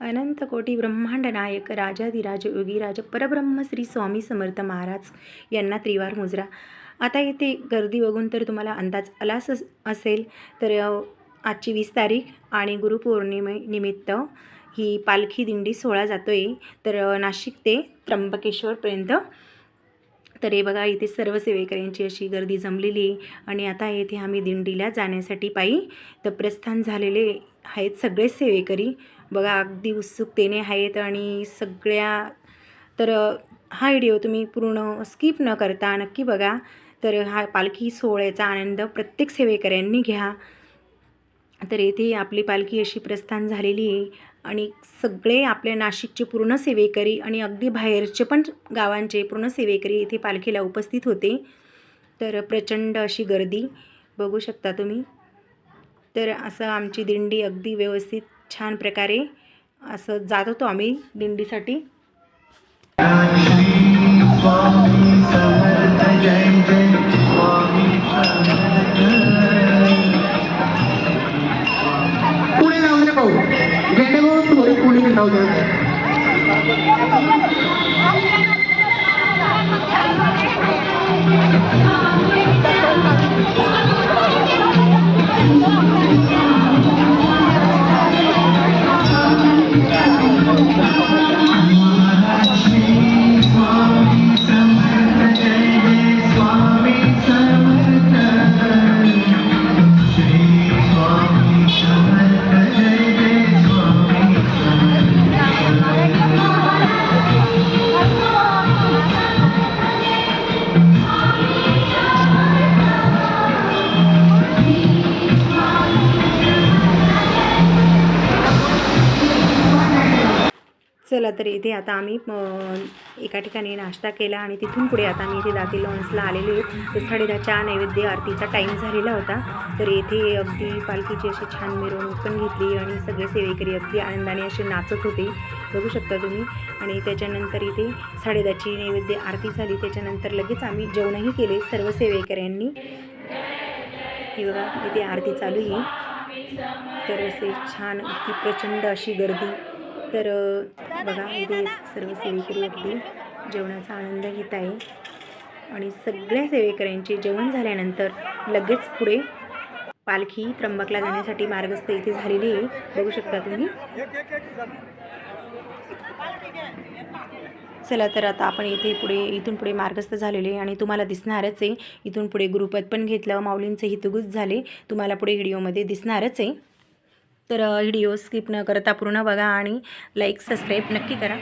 अनंत कोटी ब्रह्मांड नायक राजाधिराज योगीराज परब्रह्म श्री स्वामी समर्थ महाराज यांना त्रिवार मुजरा। आता येथे गर्दी बघून तर तुम्हाला अंदाज आलाच असेल। तर आजची 20 तारीख आणि गुरुपौर्णिमेनिमित्त ही पालखी दिंडी सोहळा जातोय तर नाशिक ते त्र्यंबकेश्वरपर्यंत। तर हे बघा इथे सर्व सेवेकऱ्यांची अशी गर्दी जमलेली आहे आणि आता येथे आम्ही दिंडीला जाण्यासाठी पायी तर प्रस्थान झालेले आहेत सगळे सेवेकरी। बघा अगदी उत्सुकतेने आहेत आणि सगळ्या तर हा व्हिडिओ तुम्ही पूर्ण स्किप न करता नक्की बघा। तर हा पालखी सोहळ्याचा आनंद प्रत्येक सेवेकऱ्यांनी घ्या। तर येथे आपली पालखी अशी प्रस्थान झालेली आहे आणि सगळे आपल्या नाशिकचे पूर्ण सेवेकरी आणि अगदी बाहेरचे पण गावांचे पूर्ण सेवेकरी इथे पालखीला उपस्थित होते। तर प्रचंड अशी गर्दी बघू शकता तुम्ही। तर असं आमची दिंडी अगदी व्यवस्थित छान प्रकारे असं जात होतो आम्ही दिंडीसाठी। पुढे जाऊ दे भाऊ, गेले भाऊ थोडी पुढे जाऊ दे। चला तर इथे आता आम्ही एका ठिकाणी नाश्ता केला आणि तिथून पुढे आता मी इथे दाती लॉन्सला आलेले आहे। तर 10:30च्या नैवेद्य आरतीचा टाईम झालेला होता। तर येथे अगदी पालखीची अशी छान मिरवणूक पण घेतली आणि सगळे सेवेकरी अगदी आनंदाने असे नाचत होते बघू शकता तुम्ही। आणि त्याच्यानंतर इथे 10:30ची नैवेद्य आरती झाली, त्याच्यानंतर लगेच आम्ही जेवणही केले सर्व सेवेकऱ्यांनी। ही बघा इथे आरती चालू आहे तर असे छान अगदी प्रचंड अशी गर्दी। तर बघा इथे सर्व सेवेकरी अगदी जेवणाचा आनंद घेत आहे आणि सगळ्या सेवेकऱ्यांचे जेवण झाल्यानंतर लगेच पुढे पालखी त्र्यंबकला जाण्यासाठी मार्गस्थ इथे झालेली आहे बघू शकता तुम्ही। चला तर आता आपण इथून पुढे मार्गस्थ झालेले आणि तुम्हाला दिसणारच आहे। इथून पुढे गुरुपद पण घेतलं, माऊलींचे हितगुज झाले, तुम्हाला पुढे व्हिडिओमध्ये दिसणारच आहे। तर व्हिडिओ स्किप न करता पूर्ण बघा आणि लाईक सबस्क्राईब नक्की करा।